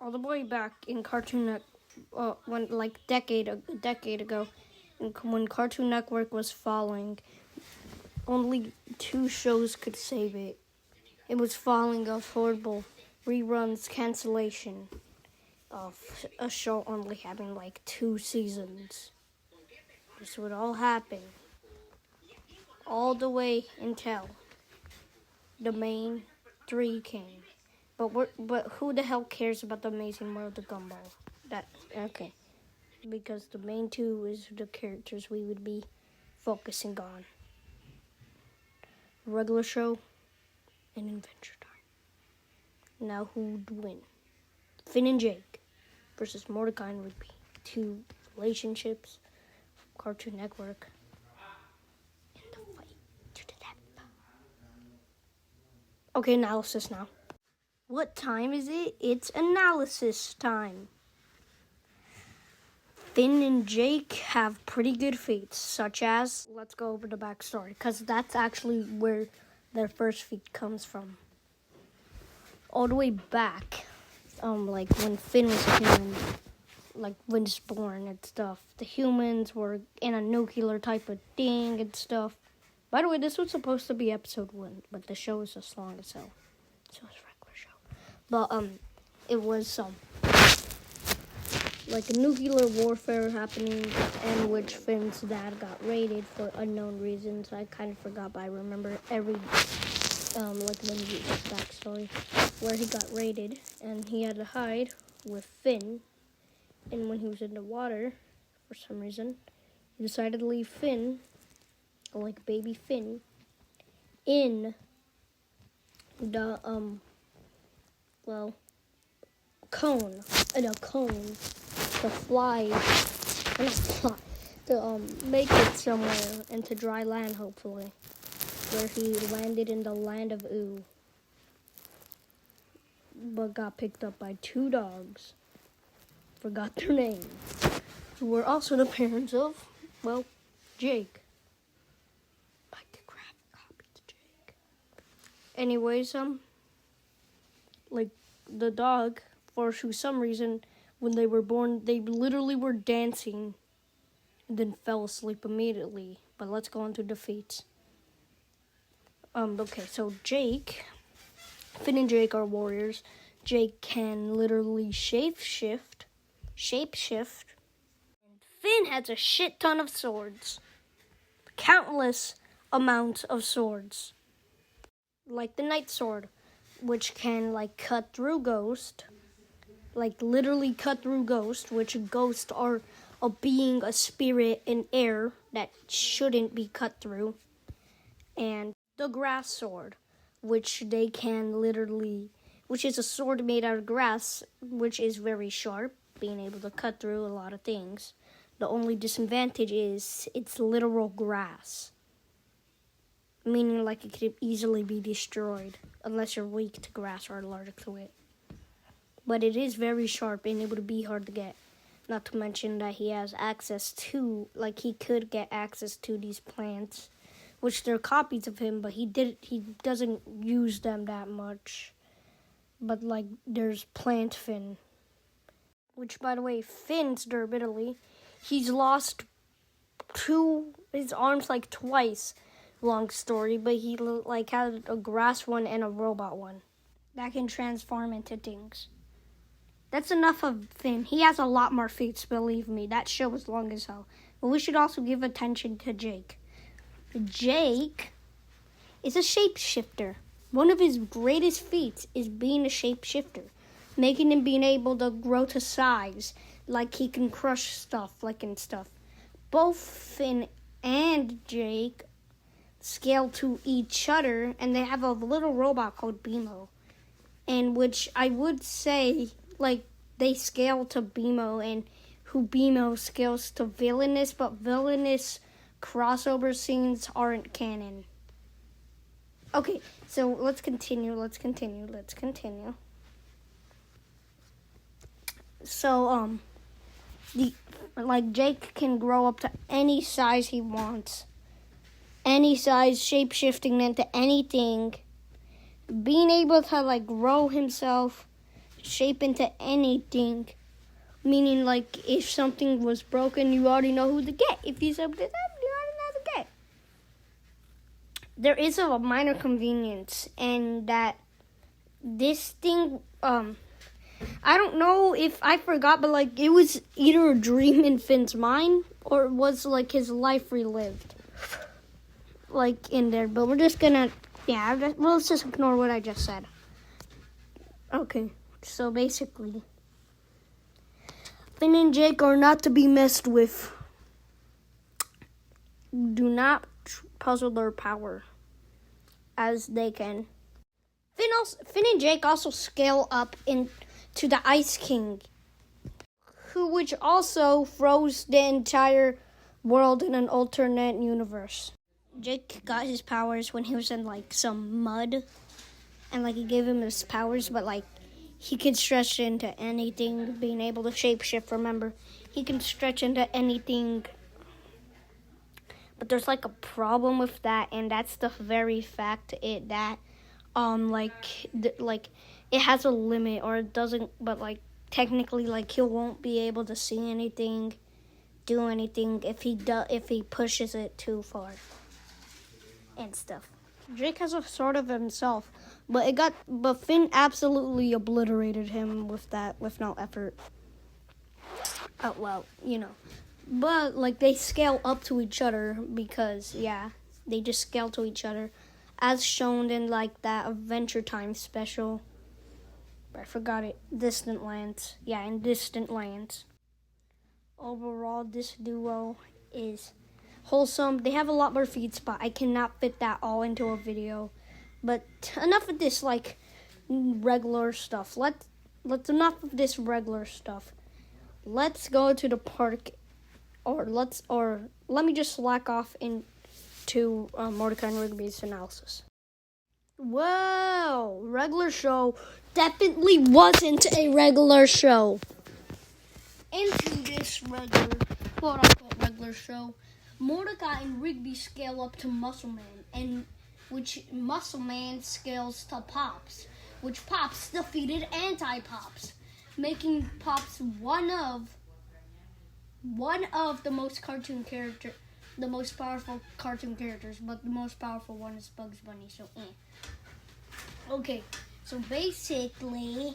all the way back in Cartoon Network, when like a decade ago, when Cartoon Network was falling, only two shows could save it. It was falling of horrible reruns, cancellation of a show only having like 2 seasons. This would all happen all the way until the main 3 came. But who the hell cares about the Amazing World of Gumball? Okay. Because the main 2 is the characters we would be focusing on. Regular show and Adventure Time. Now who'd win? Finn and Jake versus Mordecai and Rigby. 2 relationships from Cartoon Network. In the fight to the death. Okay, analysis now. What time is it? It's analysis time. Finn and Jake have pretty good feats, such as, let's go over the backstory, because that's actually where their first feat comes from. All the way back, like when Finn was a human, like when he's born and stuff, the humans were in a nuclear type of thing and stuff. By the way, this was supposed to be episode 1, but the show is just long as hell, so it's a regular show. But it was like a nuclear warfare happening, in which Finn's dad got raided for unknown reasons. I kind of forgot, but I remember every, like when you his backstory, where he got raided, and he had to hide with Finn. And when he was in the water, for some reason, he decided to leave Finn, like baby Finn, in the, cone, to make it somewhere into dry land, hopefully, where he landed in the land of Ooh, but got picked up by 2 dogs, forgot their names, who were also the parents of, Jake. Like to grab copies of Jake. Anyways, like the dog, for some reason, when they were born, they literally were dancing and then fell asleep immediately. But let's go on to defeats. Okay, so Finn and Jake are warriors. Jake can literally shapeshift. And Finn has a shit ton of swords. Countless amounts of swords. Like the Night Sword, which can like cut through Ghost. Like literally cut through Ghost, which ghosts are a spirit in air that shouldn't be cut through. And the Grass Sword, which they can which is a sword made out of grass, which is very sharp, being able to cut through a lot of things. The only disadvantage is it's literal grass, meaning like it could easily be destroyed unless you're weak to grass or allergic to it. But it is very sharp and able to be hard to get. Not to mention that he has access to, he could get access to these plants, which they're copies of him, but he doesn't use them that much. But there's Plant Finn, which, by the way, Finn's durability, he's lost his arms twice. Long story, but he had a grass one and a robot one that can transform into things. That's enough of Finn. He has a lot more feats, believe me. That show was long as hell. But we should also give attention to Jake. Jake is a shapeshifter. One of his greatest feats is being a shapeshifter, making him being able to grow to size, like he can crush stuff, and stuff. Both Finn and Jake scale to each other, and they have a little robot called Beemo, in which I would say, they scale to Beemo, and who Beemo scales to Villainous, but Villainous crossover scenes aren't canon. Okay, so let's continue. So, Jake can grow up to any size he wants. Any size, shape-shifting into anything. Being able to, grow himself shape into anything. Meaning, like, if something was broken, you already know who to get. If you said this, you already know who to get. There is a minor convenience in that this thing, I don't know if I forgot, but, like, it was either a dream in Finn's mind or it was, like, his life relived. Like, in there. But we're just gonna, let's just ignore what I just said. Okay, so basically, Finn and Jake are not to be messed with. Do not puzzle their power as they can. Finn and Jake also scale up into the Ice King, which also froze the entire world in an alternate universe. Jake got his powers when he was in, like, some mud, and, like, he gave him his powers, but, like, he can stretch into anything, being able to shapeshift, remember. He can stretch into anything. But there's, like, a problem with that, and that's the very fact that it has a limit, or it doesn't, but, like, technically, like, he won't be able to see anything, do anything if he pushes it too far and stuff. Jake has a sword of himself, but Finn absolutely obliterated him with no effort. Oh, well, you know. But, like, they scale up to each other because, they just scale to each other, as shown in, like, that Adventure Time special. I forgot it. Distant Lands. Yeah, in Distant Lands. Overall, this duo is wholesome. They have a lot more feats, but I cannot fit that all into a video. But enough of this, like, regular stuff. Let's enough of this regular stuff. Let's go to the park, or let me just slack off into Mordecai and Rigby's analysis. Whoa, regular show definitely wasn't a regular show. Into this quote-unquote regular show, Mordecai and Rigby scale up to Muscle Man, and which Muscle Man scales to Pops, which Pops defeated Anti-Pops, making Pops one of the most powerful cartoon characters, but the most powerful one is Bugs Bunny, so Okay, so basically,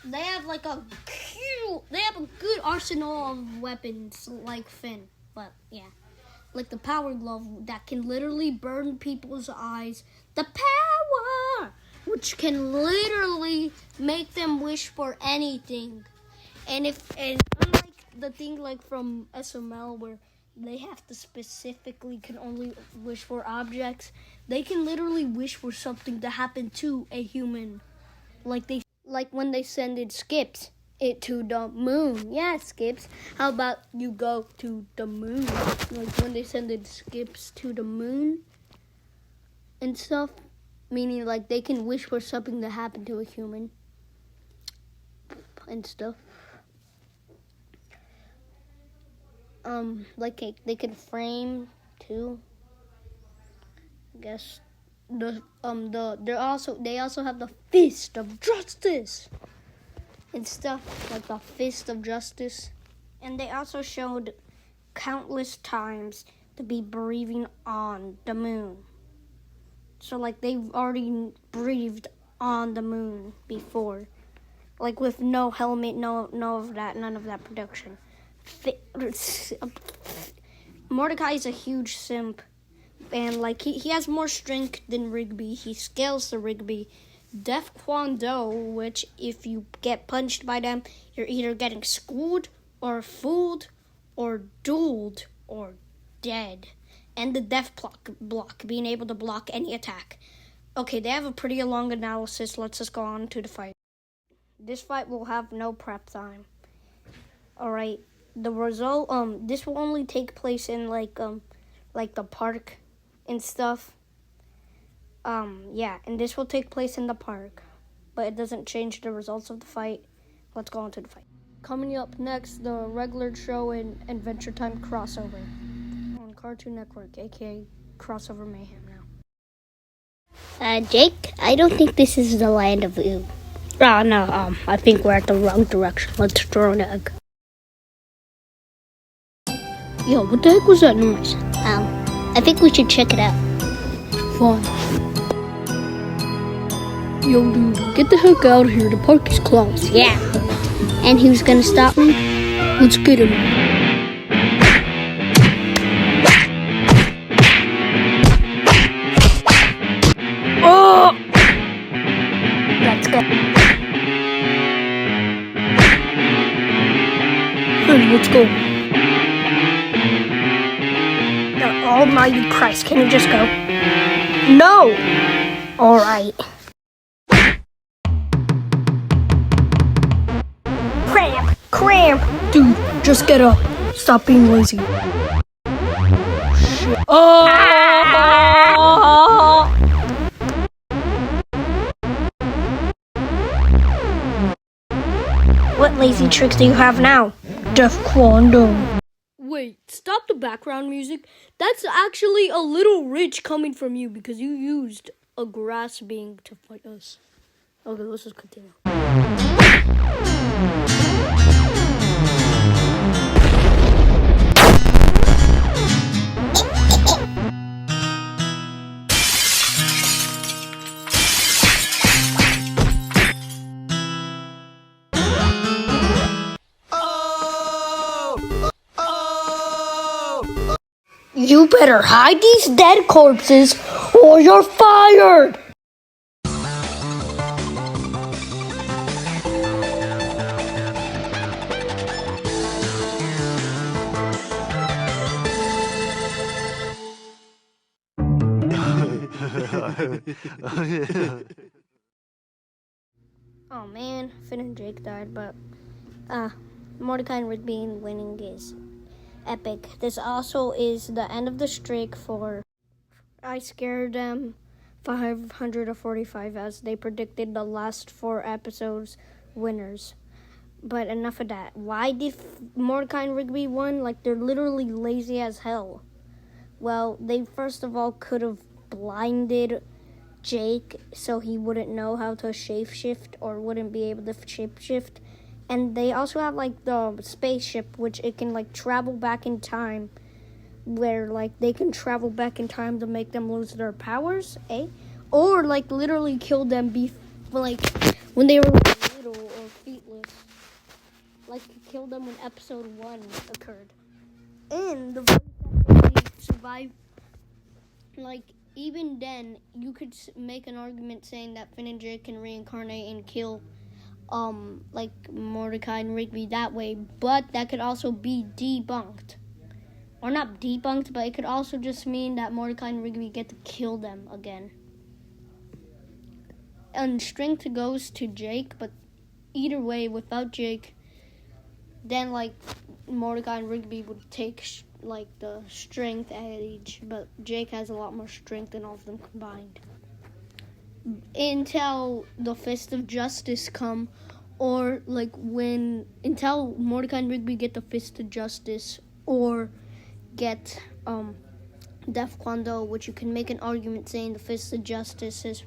they have a good arsenal of weapons like Finn, but like the power glove that can literally burn people's eyes. The power, which can literally make them wish for anything. And unlike the thing like from SML where they have to specifically can only wish for objects, they can literally wish for something to happen to a human. Like when they send Skips to the moon. Yeah, Skips. How about you go to the moon? Like when they send Skips to the moon and stuff. Meaning like they can wish for something to happen to a human and stuff. Like they can frame too. I guess they also have the fist of justice and stuff, like the fist of justice. And they also showed countless times to be breathing on the moon. So like they've already breathed on the moon before, like with no helmet, none of that production. Mordecai is a huge simp, and like he has more strength than Rigby. He scales to Rigby. Def Kwon Do, which if you get punched by them, you're either getting schooled or fooled or dueled or dead. And the Def block, being able to block any attack. Okay, they have a pretty long analysis. Let's just go on to the fight. This fight will have no prep time. Alright. The result, this will only take place in like the park and stuff. And this will take place in the park, but it doesn't change the results of the fight. Let's go on to the fight. Coming up next, the regular show and Adventure Time crossover on Cartoon Network, aka Crossover Mayhem now. Jake, I don't think this is the land of Ooh. No, I think we're at the wrong direction. Let's throw an egg. Yo, what the heck was that noise? I think we should check it out. Fine. Yo, dude, get the heck out of here. The park is closed. Yeah. And who's gonna stop me? Let's get him. Oh! Let's go. Hey, let's go. The almighty Christ, can you just go? No! Alright. Cramp! Dude, just get up. Stop being lazy. Shit. Oh! What lazy tricks do you have now? Def Quando. Wait, stop the background music. That's actually a little rich coming from you because you used a grass being to fight us. Okay, let's just continue. You better hide these dead corpses or you're fired! Oh man, Finn and Jake died, but Mordecai and Rigby winning is epic. This also is the end of the streak for I scared them 545 as they predicted the last 4 episodes winners. But enough of that. Why did Mordecai and Rigby win? Like, they're literally lazy as hell. Well, they first of all could have blinded Jake so he wouldn't know how to shapeshift or wouldn't be able to shapeshift. And they also have, like, the spaceship, which it can, like, travel back in time, where, like, they can travel back in time to make them lose their powers, eh? Or, like, literally kill them, like, when they were little or feetless. Like, kill them when episode 1 occurred. And the fact that they survived, like, even then, you could make an argument saying that Finn and Jake can reincarnate and kill like Mordecai and Rigby that way, but that could also be debunked. Or not debunked, but it could also just mean that Mordecai and Rigby get to kill them again. And strength goes to Jake, but either way, without Jake, then like Mordecai and Rigby would take like the strength age, but Jake has a lot more strength than all of them combined. Until the Fist of Justice come, or like until Mordecai and Rigby get the Fist of Justice, or get Def Quando, which you can make an argument saying the Fist of Justice is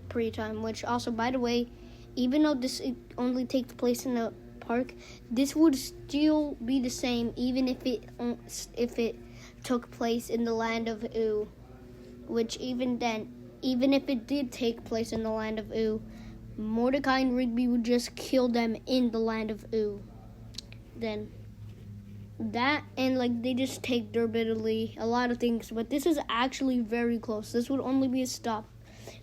pre-time, which also, by the way, even though this only takes place in the park, this would still be the same even if it took place in the land of Oo, which even then, even if it did take place in the land of Oo, Mordecai and Rigby would just kill them in the land of Oo. Then that, and like they just take durability, a lot of things, but this is actually very close. This would only be a stop,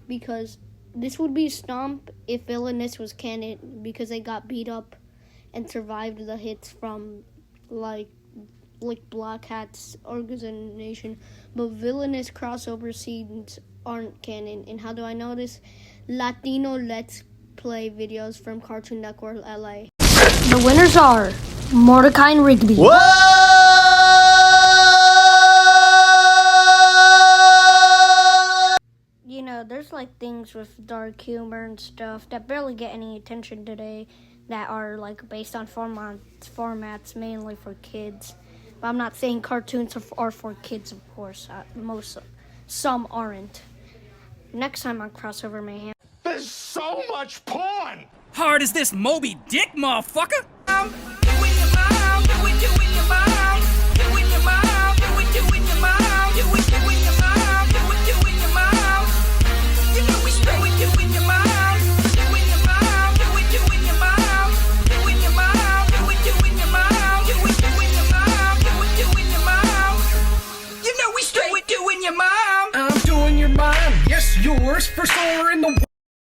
because this would be a stomp if Villainous was canon, because they got beat up and survived the hits from like Black Hat's organization, but Villainous crossover scenes aren't canon. And how do I know this? Latino Let's Play videos from Cartoon Network LA. The winners are Mordecai and Rigby. What? You know, there's like things with dark humor and stuff that barely get any attention today that are like based on formats mainly for kids. But I'm not saying cartoons are for kids, of course. Some aren't. Next time on Crossover Mayhem. This so much porn! Hard as this Moby Dick, motherfucker! I'm doing your mom, yes, yours, for sore in the